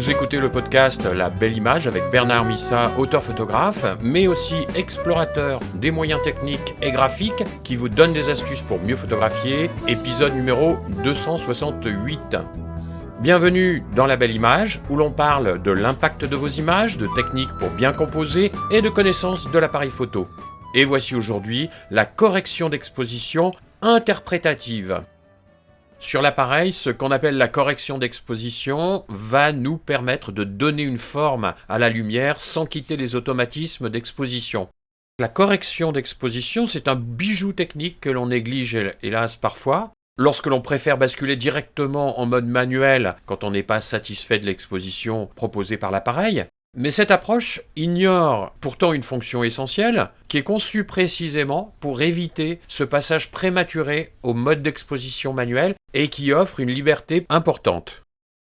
Vous écoutez le podcast La Belle Image avec Bernard Missa, auteur-photographe, mais aussi explorateur des moyens techniques et graphiques qui vous donne des astuces pour mieux photographier, épisode numéro 268. Bienvenue dans La Belle Image, où l'on parle de l'impact de vos images, de techniques pour bien composer et de connaissances de l'appareil photo. Et voici aujourd'hui la correction d'exposition interprétative. Sur l'appareil, ce qu'on appelle la correction d'exposition va nous permettre de donner une forme à la lumière sans quitter les automatismes d'exposition. La correction d'exposition, c'est un bijou technique que l'on néglige hélas parfois. Lorsque l'on préfère basculer directement en mode manuel quand on n'est pas satisfait de l'exposition proposée par l'appareil. Mais cette approche ignore pourtant une fonction essentielle qui est conçue précisément pour éviter ce passage prématuré au mode d'exposition manuel et qui offre une liberté importante.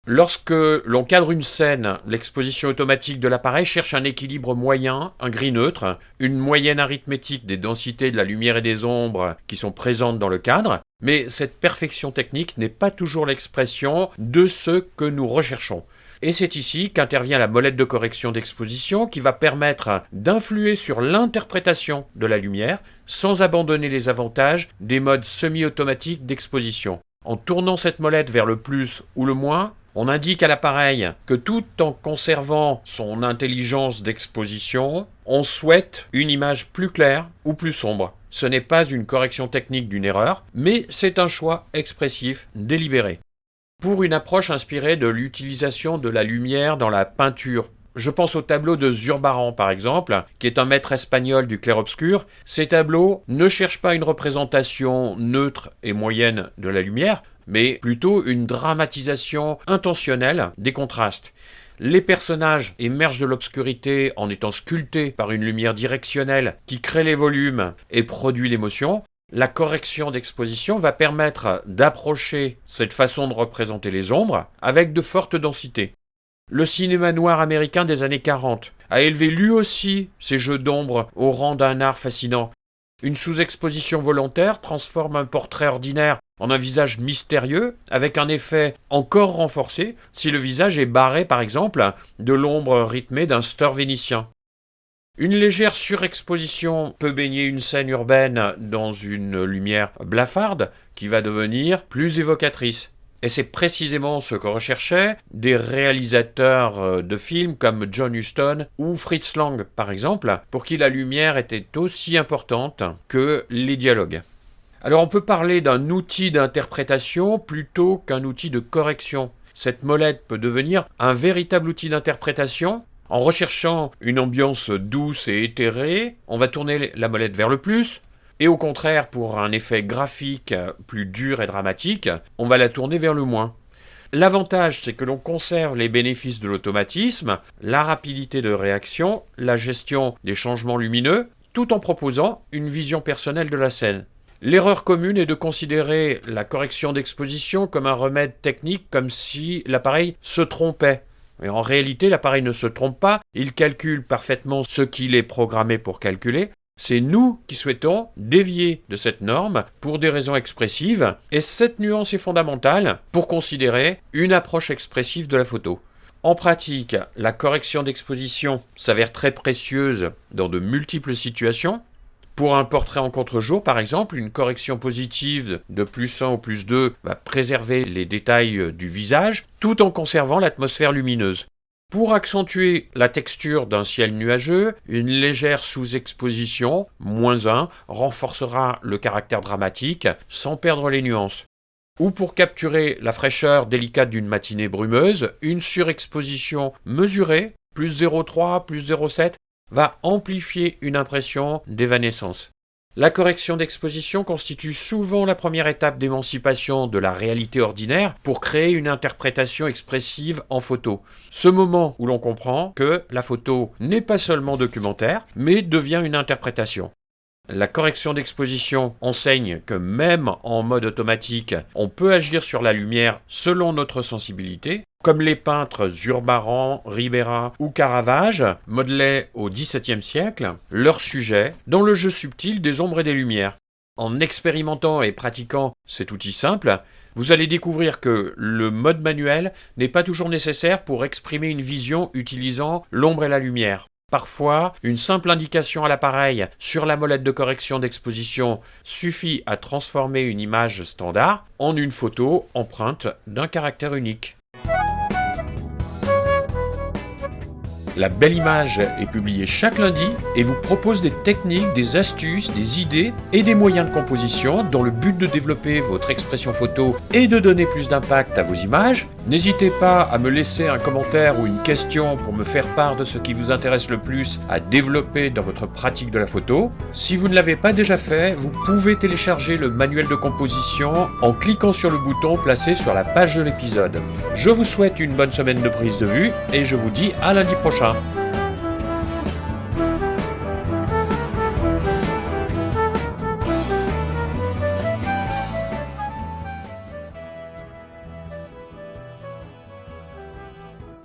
Lorsque l'on cadre une scène, l'exposition automatique de l'appareil cherche un équilibre moyen, un gris neutre, une moyenne arithmétique des densités de la lumière et des ombres qui sont présentes dans le cadre, mais cette perfection technique n'est pas toujours l'expression de ce que nous recherchons. Et c'est ici qu'intervient la molette de correction d'exposition qui va permettre d'influer sur l'interprétation de la lumière sans abandonner les avantages des modes semi-automatiques d'exposition. En tournant cette molette vers le plus ou le moins, on indique à l'appareil que tout en conservant son intelligence d'exposition, on souhaite une image plus claire ou plus sombre. Ce n'est pas une correction technique d'une erreur, mais c'est un choix expressif délibéré. Pour une approche inspirée de l'utilisation de la lumière dans la peinture. Je pense au tableau de Zurbarán par exemple, qui est un maître espagnol du clair-obscur. Ces tableaux ne cherchent pas une représentation neutre et moyenne de la lumière, mais plutôt une dramatisation intentionnelle des contrastes. Les personnages émergent de l'obscurité en étant sculptés par une lumière directionnelle qui crée les volumes et produit l'émotion. La correction d'exposition va permettre d'approcher cette façon de représenter les ombres avec de fortes densités. Le cinéma noir américain des années 40 a élevé lui aussi ces jeux d'ombre au rang d'un art fascinant. Une sous-exposition volontaire transforme un portrait ordinaire en un visage mystérieux avec un effet encore renforcé si le visage est barré par exemple de l'ombre rythmée d'un store vénitien. Une légère surexposition peut baigner une scène urbaine dans une lumière blafarde qui va devenir plus évocatrice. Et c'est précisément ce que recherchaient des réalisateurs de films comme John Huston ou Fritz Lang par exemple, pour qui la lumière était aussi importante que les dialogues. Alors on peut parler d'un outil d'interprétation plutôt qu'un outil de correction. Cette molette peut devenir un véritable outil d'interprétation. En recherchant une ambiance douce et éthérée, on va tourner la molette vers le plus, et au contraire, pour un effet graphique plus dur et dramatique, on va la tourner vers le moins. L'avantage, c'est que l'on conserve les bénéfices de l'automatisme, la rapidité de réaction, la gestion des changements lumineux, tout en proposant une vision personnelle de la scène. L'erreur commune est de considérer la correction d'exposition comme un remède technique, comme si l'appareil se trompait. Mais en réalité, l'appareil ne se trompe pas, il calcule parfaitement ce qu'il est programmé pour calculer. C'est nous qui souhaitons dévier de cette norme pour des raisons expressives, et cette nuance est fondamentale pour considérer une approche expressive de la photo. En pratique, la correction d'exposition s'avère très précieuse dans de multiples situations. Pour un portrait en contre-jour, par exemple, une correction positive de +1 ou +2 va préserver les détails du visage, tout en conservant l'atmosphère lumineuse. Pour accentuer la texture d'un ciel nuageux, une légère sous-exposition, -1, renforcera le caractère dramatique sans perdre les nuances. Ou pour capturer la fraîcheur délicate d'une matinée brumeuse, une surexposition mesurée, +0,3, +0,7, va amplifier une impression d'évanescence. La correction d'exposition constitue souvent la première étape d'émancipation de la réalité ordinaire pour créer une interprétation expressive en photo. Ce moment où l'on comprend que la photo n'est pas seulement documentaire, mais devient une interprétation. La correction d'exposition enseigne que même en mode automatique, on peut agir sur la lumière selon notre sensibilité, comme les peintres Zurbarán, Ribera ou Caravage modelaient au XVIIe siècle leur sujet dans le jeu subtil des ombres et des lumières. En expérimentant et pratiquant cet outil simple, vous allez découvrir que le mode manuel n'est pas toujours nécessaire pour exprimer une vision utilisant l'ombre et la lumière. Parfois, une simple indication à l'appareil sur la molette de correction d'exposition suffit à transformer une image standard en une photo empreinte d'un caractère unique. La Belle Image est publiée chaque lundi et vous propose des techniques, des astuces, des idées et des moyens de composition dans le but de développer votre expression photo et de donner plus d'impact à vos images. N'hésitez pas à me laisser un commentaire ou une question pour me faire part de ce qui vous intéresse le plus à développer dans votre pratique de la photo. Si vous ne l'avez pas déjà fait, vous pouvez télécharger le manuel de composition en cliquant sur le bouton placé sur la page de l'épisode. Je vous souhaite une bonne semaine de prise de vue et je vous dis à lundi prochain.